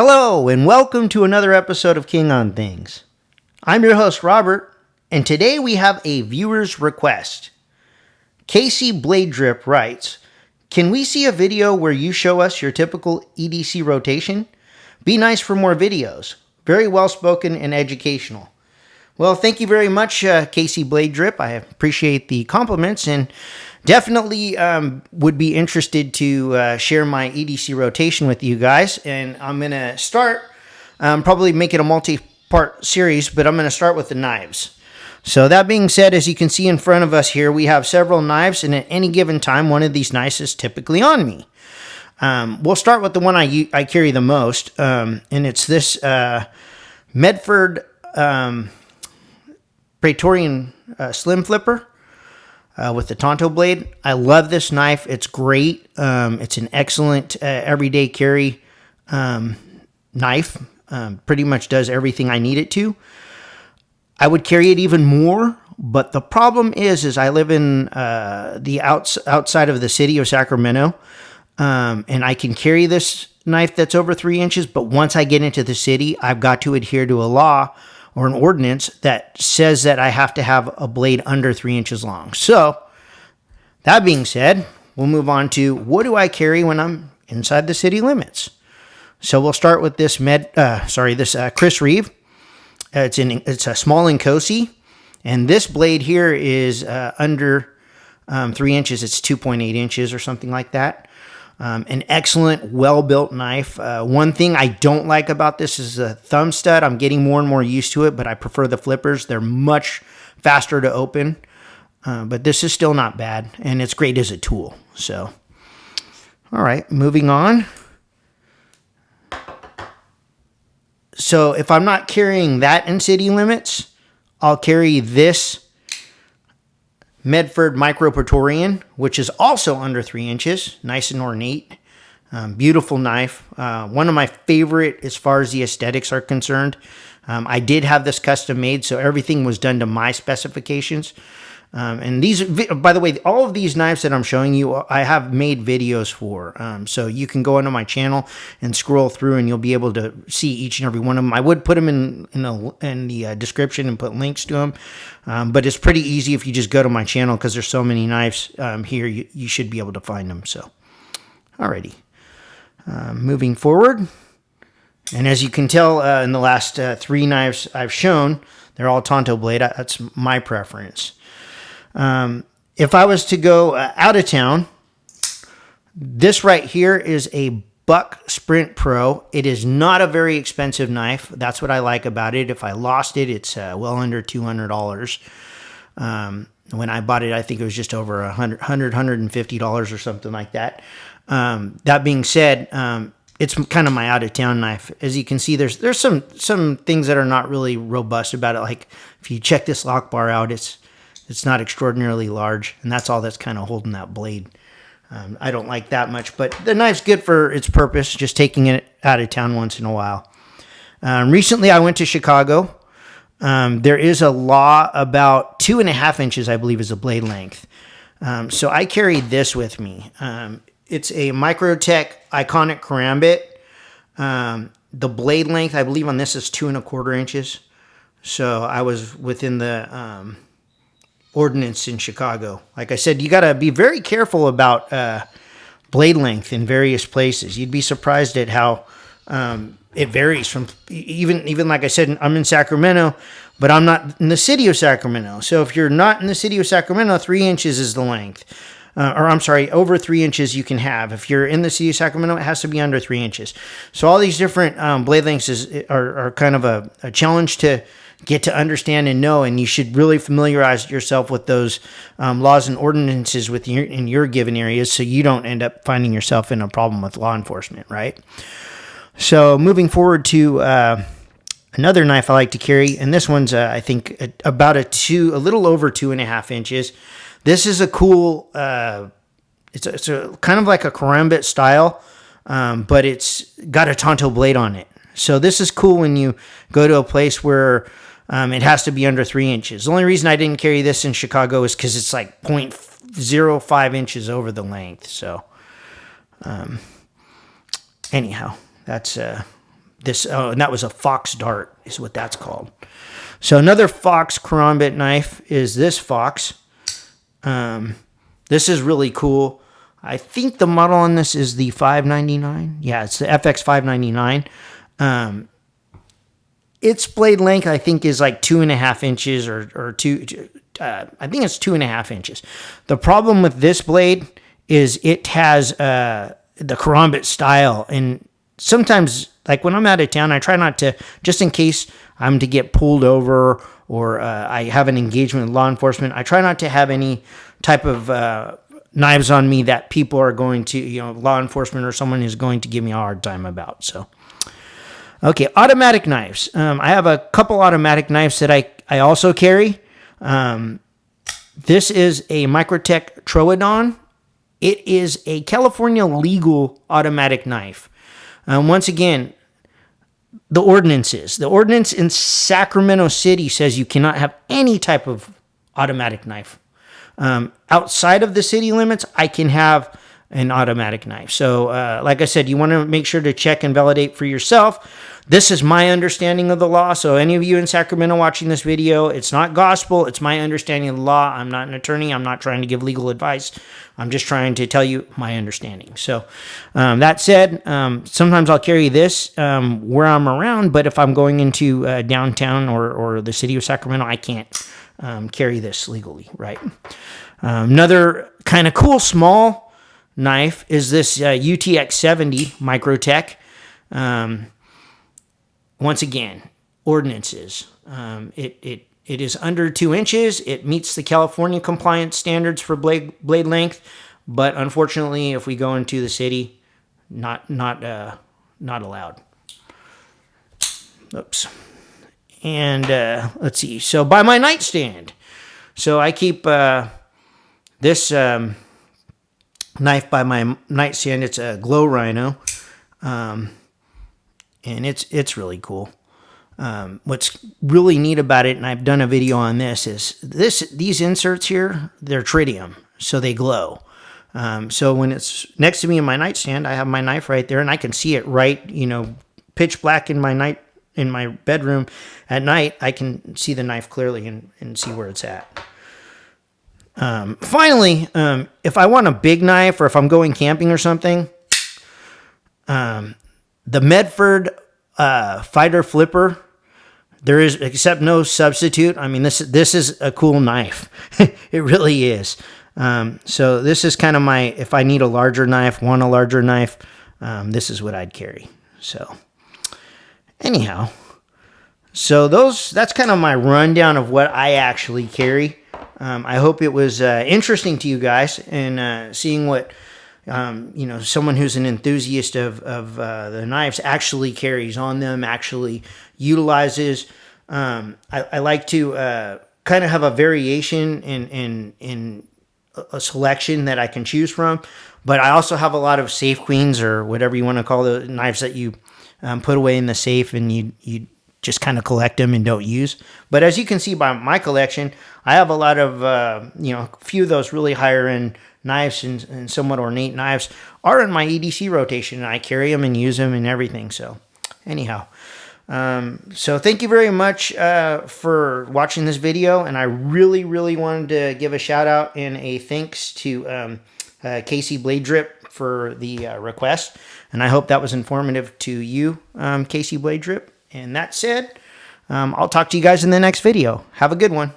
Hello, and welcome to another episode of King on Things. I'm your host, Robert, and today we have a viewer's request. Casey Blade Drip writes, "Can we see a video where you show us your typical EDC rotation? Be nice for more videos. Very well spoken and educational." Well, thank you very much, Casey Blade Drip. I appreciate the compliments and definitely would be interested to share my EDC rotation with you guys. And I'm going to start, probably make it a multi-part series, but I'm going to start with the knives. So that being said, as you can see in front of us here, we have several knives, and at any given time, one of these knives is typically on me. We'll start with the one I carry the most, and it's this Medford Praetorian slim flipper with the Tonto blade. I love this knife. It's great. It's an excellent everyday carry knife. Pretty much does everything I need it to. I would carry it even more, but the problem is I live in the outside of the city of Sacramento, and I can carry this knife that's over 3 inches, but once I get into the city, I've got to adhere to a law or an ordinance that says that I have to have a blade under 3 inches long. So, that being said, we'll move on to what do I carry when I'm inside the city limits. So we'll start with this Chris Reeve. It's a small Incosi, and this blade here is under 3 inches. It's 2.8 inches or something like that. An excellent, well-built knife. One thing I don't like about this is the thumb stud. I'm getting more and more used to it, but I prefer the flippers. They're much faster to open, but this is still not bad, and it's great as a tool. So, all right, moving on. So if I'm not carrying that in city limits, I'll carry this Medford Micro Praetorian, which is also under 3 inches, nice and ornate. Beautiful knife. One of my favorite as far as the aesthetics are concerned. I did have this custom made, so everything was done to my specifications. And these, by the way, all of these knives that I'm showing you, I have made videos for. So you can go onto my channel and scroll through, and you'll be able to see each and every one of them. I would put them in the description and put links to them. But it's pretty easy if you just go to my channel because there's so many knives here. You should be able to find them. So, alrighty. Moving forward. And as you can tell in the last 3 knives I've shown, they're all Tonto blade. That's my preference. If I was to go out of town, this right here is a Buck Sprint Pro. It is not a very expensive knife. That's what I like about it. If I lost it, it's well under $200. When I bought it, I think it was just over $150 or something like that. That being said, it's kind of my out of town knife. As you can see, there's some things that are not really robust about it. Like if you check this lock bar out, it's not extraordinarily large, and that's all that's kind of holding that blade. I don't like that much, but the knife's good for its purpose, just taking it out of town once in a while. Recently, I went to Chicago. There is a law about 2.5 inches, I believe, is the blade length. So I carried this with me. It's a Microtech Iconic Karambit. The blade length, I believe, on this is 2.25 inches. So I was within the ordinance in Chicago. Like I said, you got to be very careful about blade length in various places. You'd be surprised at how it varies from even like I said, I'm in Sacramento, but I'm not in the city of Sacramento. So if you're not in the city of Sacramento, 3 inches is the length. Over 3 inches you can have. If you're in the city of Sacramento, it has to be under 3 inches. So all these different blade lengths are kind of a challenge to get to understand and know, and you should really familiarize yourself with those laws and ordinances in your given areas so you don't end up finding yourself in a problem with law enforcement, right? So moving forward to another knife I like to carry, and this one's I think about a little over 2.5 inches. This is a cool, it's a kind of like a karambit style, but it's got a Tonto blade on it. So this is cool when you go to a place where it has to be under 3 inches. The only reason I didn't carry this in Chicago is because it's like 0.05 inches over the length. So anyhow, that's this, and that was a fox dart is what that's called. So another fox karambit knife is this fox. This is really cool. I think the model on this is the 599. Yeah, it's the FX 599. Its blade length, I think, is like 2.5 inches or two. I think it's 2.5 inches. The problem with this blade is it has the karambit style, and sometimes, like when I'm out of town, I try not to, just in case I'm to get pulled over or I have an engagement with law enforcement, I try not to have any type of knives on me that people are going to, law enforcement or someone is going to give me a hard time about. So, okay, automatic knives. I have a couple automatic knives that I also carry. This is a Microtech Troodon. It is a California legal automatic knife. Once again, the ordinances. The ordinance in Sacramento City says you cannot have any type of automatic knife. Outside of the city limits, I can have an automatic knife. So, like I said, you want to make sure to check and validate for yourself. This is my understanding of the law. So any of you in Sacramento watching this video, it's not gospel. It's my understanding of the law. I'm not an attorney. I'm not trying to give legal advice. I'm just trying to tell you my understanding. So that said, sometimes I'll carry this where I'm around, but if I'm going into downtown or the city of Sacramento, I can't carry this legally, right? Another kind of cool small knife is this UTX 70 Microtech. Once again, ordinances. It is under 2 inches. It meets the California compliance standards for blade length, but unfortunately, if we go into the city, not allowed. Oops. And let's see. So by my nightstand. So I keep this knife by my nightstand. It's a glow Rhino. And it's really cool. What's really neat about it, and I've done a video on this, is these inserts here, they're tritium, so they glow. So when it's next to me in my nightstand, I have my knife right there, and I can see it right, pitch black in my bedroom at night. I can see the knife clearly and see where it's at. Finally, if I want a big knife or if I'm going camping or something, the Medford fighter flipper, there is except no substitute. I mean, this is a cool knife. It really is. So this is kind of if I need a larger knife, this is what I'd carry. So anyhow, that's kind of my rundown of what I actually carry. I hope it was interesting to you guys, and seeing what someone who's an enthusiast of the knives actually carries on them, actually utilizes. I like to kind of have a variation in a selection that I can choose from, but I also have a lot of safe queens, or whatever you want to call the knives that you put away in the safe and you just kind of collect them and don't use. But as you can see by my collection, I have a lot of, a few of those really higher end knives and somewhat ornate knives are in my EDC rotation, and I carry them and use them and everything. So anyhow, so thank you very much for watching this video, and I really, really wanted to give a shout out and a thanks to Casey Blade Drip for the request, and I hope that was informative to you, Casey Blade Drip. And that said, I'll talk to you guys in the next video. Have a good one.